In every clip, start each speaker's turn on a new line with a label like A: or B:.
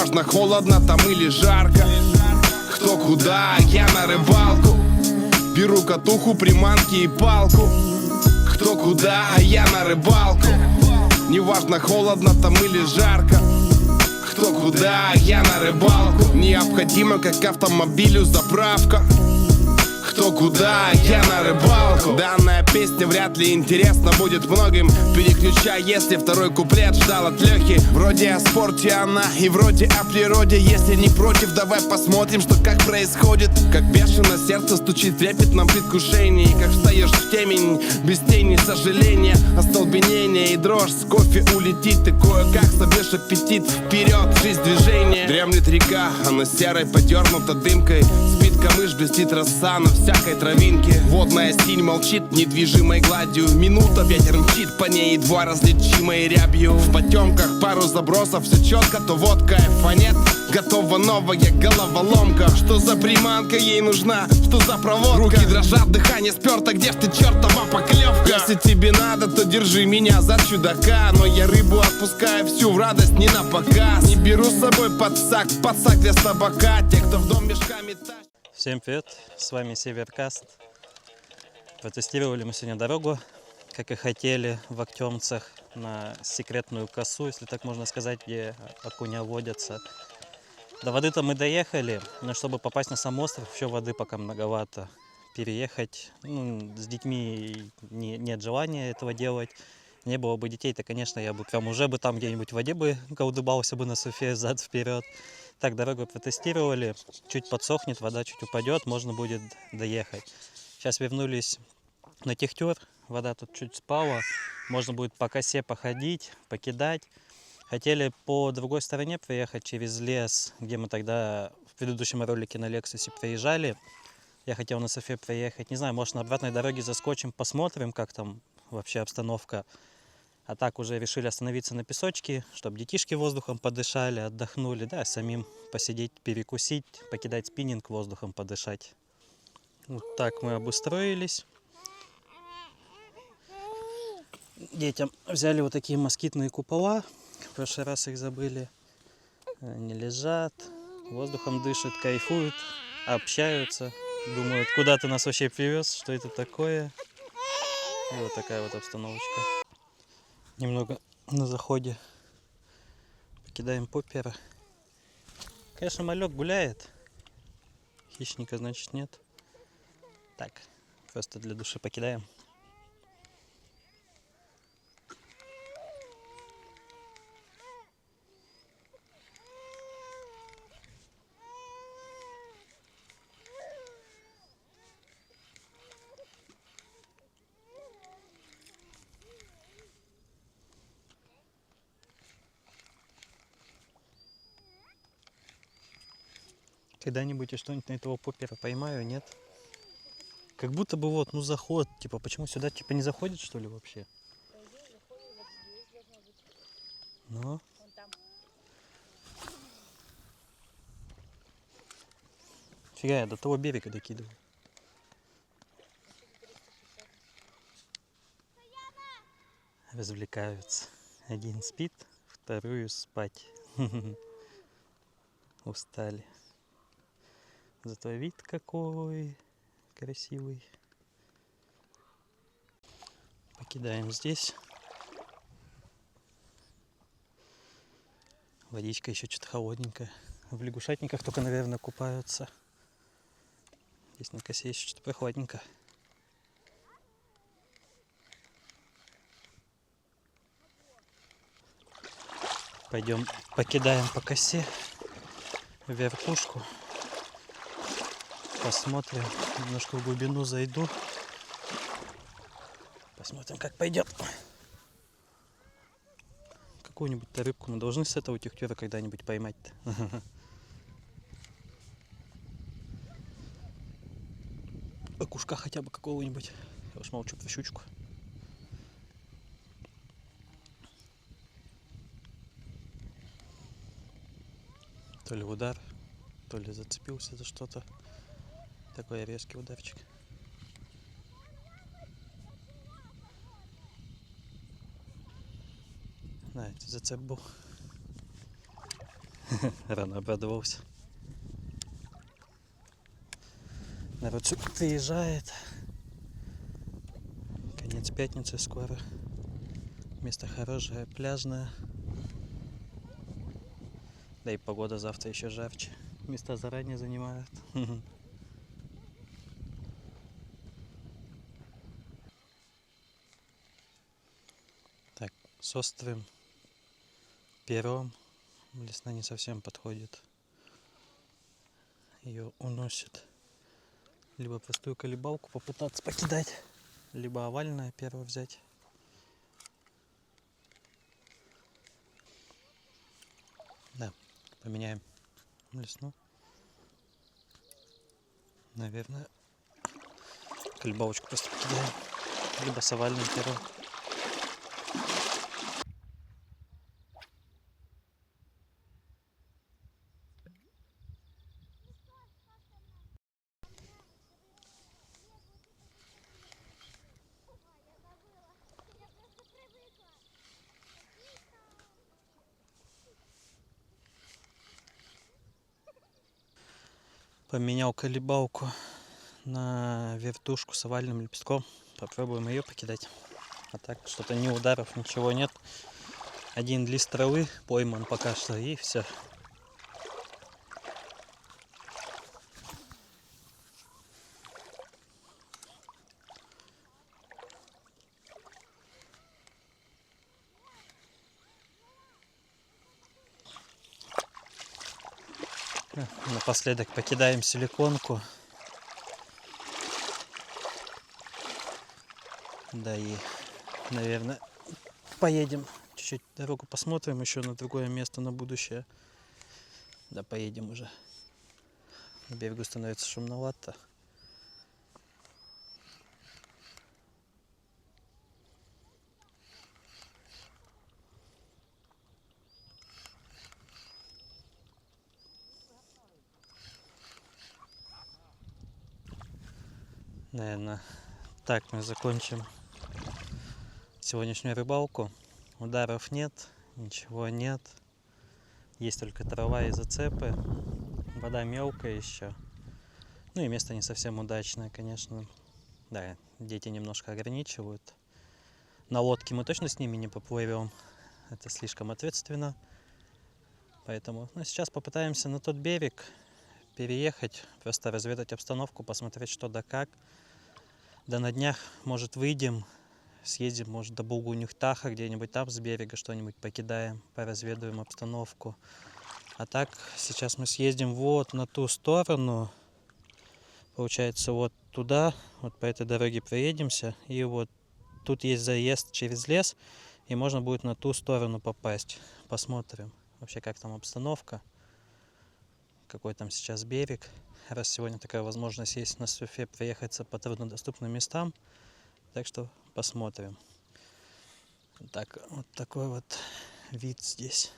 A: Неважно, холодно там или жарко. Кто куда, я на рыбалку. Беру катуху, приманки и палку. Кто куда, я на рыбалку. Неважно, холодно там или жарко. Кто куда, я на рыбалку. Необходимо, как автомобилю, заправка. Кто куда, я на рыбалку. Данная песня вряд ли интересна будет многим. Переключай, если второй куплет ждал от Лехи. Вроде о спорте она и вроде о природе. Если не против, давай посмотрим, что как происходит. Как бешено сердце стучит в трепетном предвкушении. Как встаешь в темень, без тени сожаления. Остолбенение и дрожь, с кофе улетит. Ты кое-как собьешь аппетит. Вперед, жизнь движения. Дремлет река, она серой подернута дымкой. Спит камыш, блестит роса на всякой травинке. Водная стиль молчит недвижимой гладью. Минута, ветер мчит по ней едва различимой рябью. В потемках пару забросов, все четко, то вот кайфа нет. Готова новая головоломка. Что за приманка ей нужна? Что за проводка? Руки дрожат, дыхание сперто. Где ж ты, чертова поклевка? Если тебе надо, то держи меня за чудака. Но я рыбу отпускаю всю в радость, не на показ. Не беру с собой подсак для собака. Те, кто в дом мешками тащит.
B: Всем привет, с вами Северкаст. Протестировали мы сегодня дорогу, как и хотели, в Актемцах, на секретную косу, если так можно сказать, где окуня водятся. До воды-то мы доехали, но чтобы попасть на сам остров, еще воды пока многовато. Переехать, с детьми нет желания этого делать. Не было бы детей, то, конечно, я бы прям уже бы там где-нибудь в воде бы колдыбался бы на суфе зад-вперед. Так, дорогу протестировали, чуть подсохнет, вода чуть упадет, можно будет доехать. Сейчас вернулись на Техтер, вода тут чуть спала, можно будет по косе походить, покидать. Хотели по другой стороне проехать через лес, где мы тогда в предыдущем ролике на Лексусе проезжали. Я хотел на софе проехать, не знаю, может на обратной дороге заскочим, посмотрим, как там вообще обстановка. А так уже решили остановиться на песочке, чтобы детишки воздухом подышали, отдохнули, да, самим посидеть, перекусить, покидать спиннинг, воздухом подышать. Вот так мы обустроились. Детям взяли вот такие москитные купола, в прошлый раз их забыли. Они лежат, воздухом дышат, кайфуют, общаются, думают, куда ты нас вообще привез, что это такое. И вот такая вот обстановочка. Немного на заходе покидаем поппера. Конечно, малек гуляет. Хищника, значит, нет. Так, просто для души покидаем. Когда-нибудь я что-нибудь на этого поппера поймаю, нет? Как будто бы вот, заход, типа, почему сюда, типа, не заходит, что ли, вообще? Ну. Фига, я до того берега докидываю. Развлекаются. Один спит, вторую спать. Устали. Зато вид какой красивый. Покидаем здесь. Водичка еще что-то холодненькая. В лягушатниках только, наверное, купаются. Здесь на косе еще что-то прохладненько. Пойдем покидаем по косе верхушку. Посмотрим, немножко в глубину зайду. Посмотрим, как пойдет. Какую-нибудь рыбку мы должны с этого Техтера когда-нибудь поймать-то. Окушка хотя бы какого-нибудь. Я уж молчу про щучку. То ли удар, то ли зацепился за что-то. Такой резкий ударчик. Знаете, зацеп был. Рано обрадовался. Народ приезжает. Конец пятницы скоро. Место хорошее, пляжное. Да и погода завтра еще жарче. Места заранее занимают. Так, с острым пером. Лесна не совсем подходит. Ее уносит. Либо простую колебалку попытаться покидать, либо овальное перо взять. Да, поменяем лесну. Наверное, колебалочку просто покидаем, либо с овальным пером. Поменял колебалку на вертушку с овальным лепестком. Попробуем ее покидать. А так что-то ни ударов, ничего нет. Один лист травы пойман пока что, и все. Напоследок покидаем силиконку. Да и, наверное, поедем. Чуть-чуть дорогу посмотрим еще на другое место на будущее. Да поедем уже. На берегу становится шумновато. Наверное, так мы закончим сегодняшнюю рыбалку. Ударов нет, ничего нет. Есть только трава и зацепы. Вода мелкая еще. Ну и место не совсем удачное, конечно. Да, дети немножко ограничивают. На лодке мы точно с ними не поплывем. Это слишком ответственно. Поэтому сейчас попытаемся на тот берег переехать, просто разведать обстановку, посмотреть что да как. Да на днях, может, выйдем, съездим, может, до Булгунюхтаха, где-нибудь там с берега что-нибудь покидаем, поразведываем обстановку. А так, сейчас мы съездим вот на ту сторону, получается, вот туда, вот по этой дороге проедемся, и вот тут есть заезд через лес, и можно будет на ту сторону попасть. Посмотрим вообще, как там обстановка, какой там сейчас берег. Раз сегодня такая возможность есть на сурфе проехаться по труднодоступным местам, так что посмотрим. Так, вот такой вот вид здесь.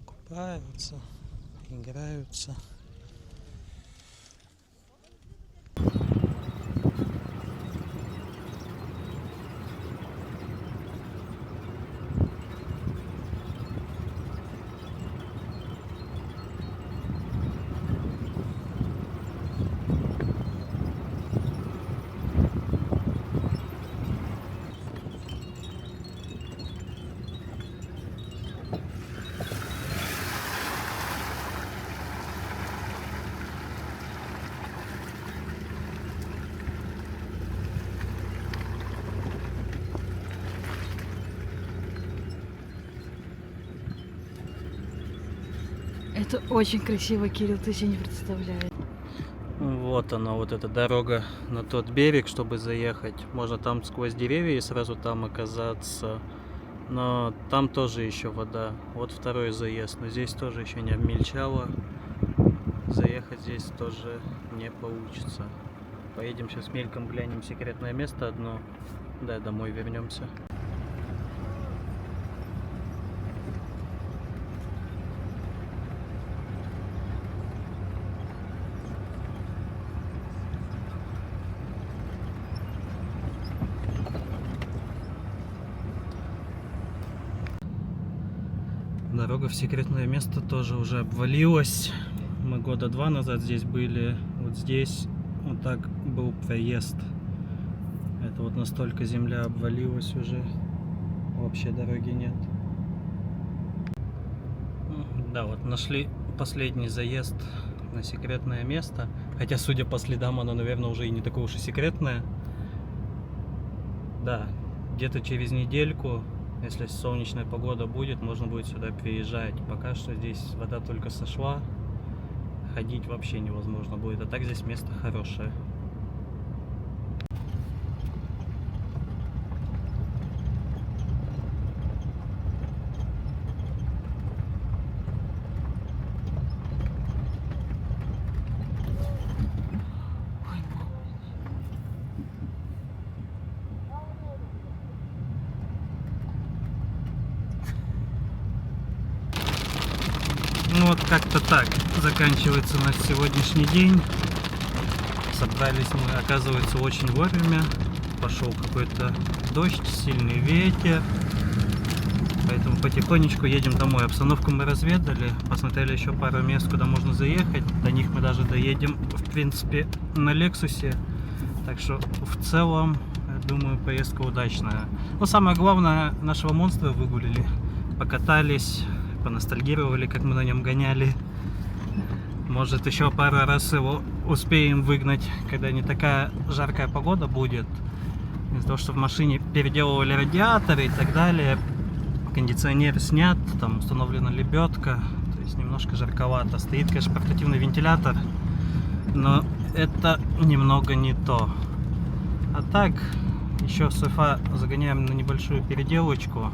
B: Купаются, играются.
C: Это очень красиво, Кирилл, ты себе не представляешь.
B: Вот она, вот эта дорога на тот берег, чтобы заехать. Можно там сквозь деревья и сразу там оказаться. Но там тоже еще вода. Вот второй заезд. Но здесь тоже еще не обмельчало. Заехать здесь тоже не получится. Поедем сейчас мельком, глянем секретное место одно. Да, домой вернемся. Дорога в секретное место тоже уже обвалилась. Мы года 2 назад здесь были. Вот здесь вот так был проезд. Это вот настолько земля обвалилась уже. Вообще дороги нет. Да, вот нашли последний заезд на секретное место. Хотя, судя по следам, оно, наверное, уже и не такое уж и секретное. Да, где-то через недельку, если солнечная погода будет, можно будет сюда приезжать. Пока что здесь вода только сошла. Ходить вообще невозможно будет. А так здесь место хорошее.
C: Ой, мама.
B: Ну вот как-то так заканчивается наш сегодняшний день. Собрались мы, оказывается, очень вовремя. Пошел какой-то дождь, сильный ветер. Поэтому потихонечку едем домой. Обстановку мы разведали, посмотрели еще пару мест, куда можно заехать. До них мы даже доедем, в принципе, на Лексусе. Так что в целом, я думаю, поездка удачная. Но самое главное, нашего монстра выгулили, покатались, поностальгировали, как мы на нем гоняли. Может, еще пару раз его успеем выгнать, когда не такая жаркая погода будет. Из-за того, что в машине переделывали радиаторы и так далее. Кондиционер снят, там установлена лебедка. То есть немножко жарковато. Стоит, конечно, портативный вентилятор, но это немного не то. А так, еще СФА загоняем на небольшую переделочку.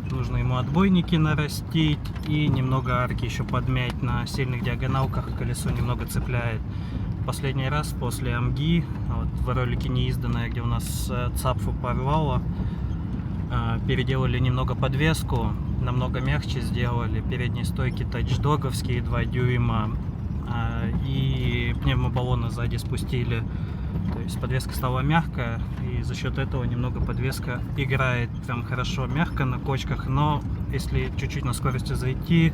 B: Нужно ему отбойники нарастить и немного арки еще подмять на сильных диагоналках. Колесо немного цепляет. Последний раз после Амги, вот в ролике неизданное, где у нас цапфу порвало, переделали немного подвеску, намного мягче сделали. Передние стойки тачдоговские 2 дюйма и пневмобаллоны сзади спустили. То есть подвеска стала мягкая, и за счет этого немного подвеска играет прям хорошо, мягко на кочках, но если чуть-чуть на скорости зайти,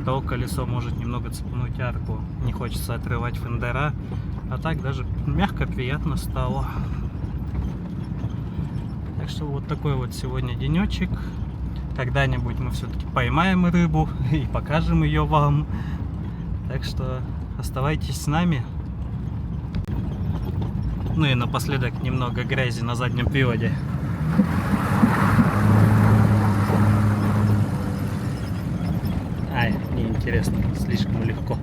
B: то колесо может немного цепнуть арку. Не хочется отрывать фендера, а так даже мягко, приятно стало. Так что вот такой вот сегодня денечек. Когда-нибудь мы все-таки поймаем рыбу и покажем ее вам. Так что оставайтесь с нами. Ну и напоследок немного грязи на заднем приводе. Ай, неинтересно, слишком легко.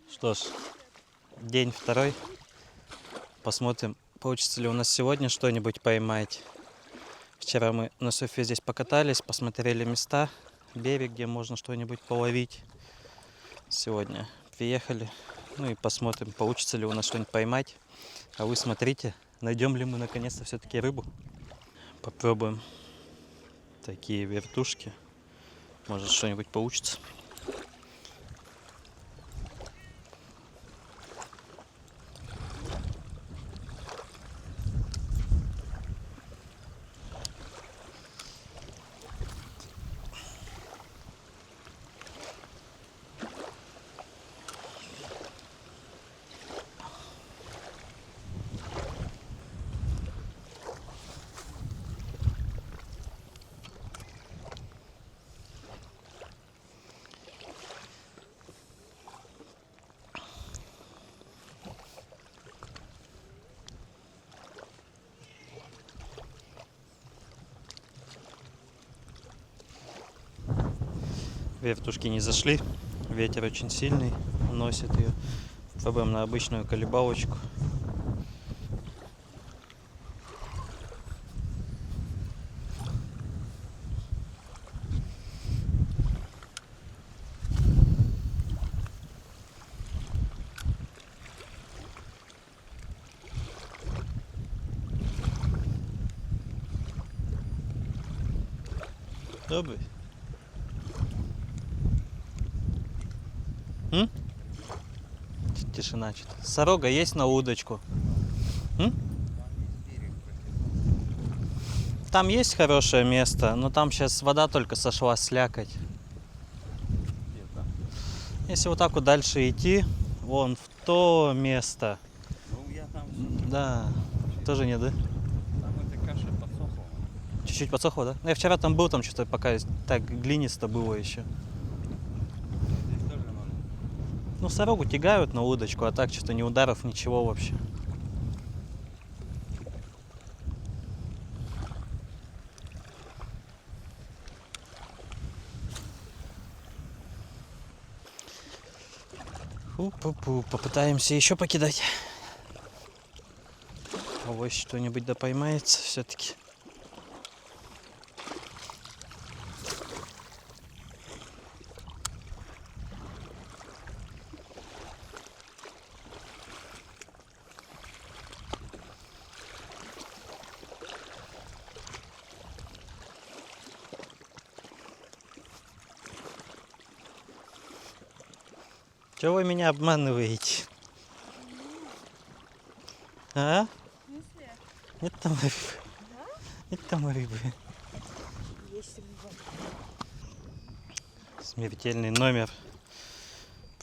B: Что ж, день второй. Посмотрим, получится ли у нас сегодня что-нибудь поймать. Вчера мы на Софе здесь покатались, посмотрели места, берег, где можно что-нибудь половить. Сегодня приехали, ну и посмотрим, получится ли у нас что-нибудь поймать. А вы смотрите, найдем ли мы наконец-то все-таки рыбу. Попробуем такие вертушки. Может, что-нибудь получится. Вертушки не зашли, ветер очень сильный, носит ее. Попробуем на обычную колебалочку. Добрый. М? Тишина что-то. Сорога есть на удочку? М? Там есть хорошее место, но там сейчас вода только сошла, слякоть. Если вот так вот дальше идти, вон в то место.
D: Ну, я там
B: Да, тоже нет, да?
D: там эта каша подсохла.
B: Чуть-чуть подсохло, да? Ну, я вчера там был, там что-то пока так глинисто было еще.
D: Здесь тоже ноль.
B: Ну, сорогу тягают на удочку, а так что-то ни ударов, ничего вообще. Фу-пу-пу, попытаемся еще покидать. Авось что-нибудь да поймается все-таки. Чего вы меня обманываете? А? Нет там рыбы. Нет там рыбы. Смертельный номер.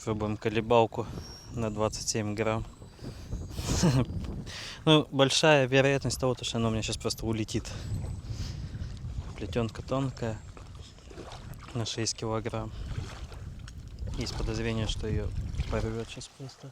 B: Пробуем колебалку на 27 грамм. Ну, большая вероятность того, что она у меня сейчас просто улетит. Плетенка тонкая на 6 килограмм. Есть подозрение, что ее порвет сейчас просто.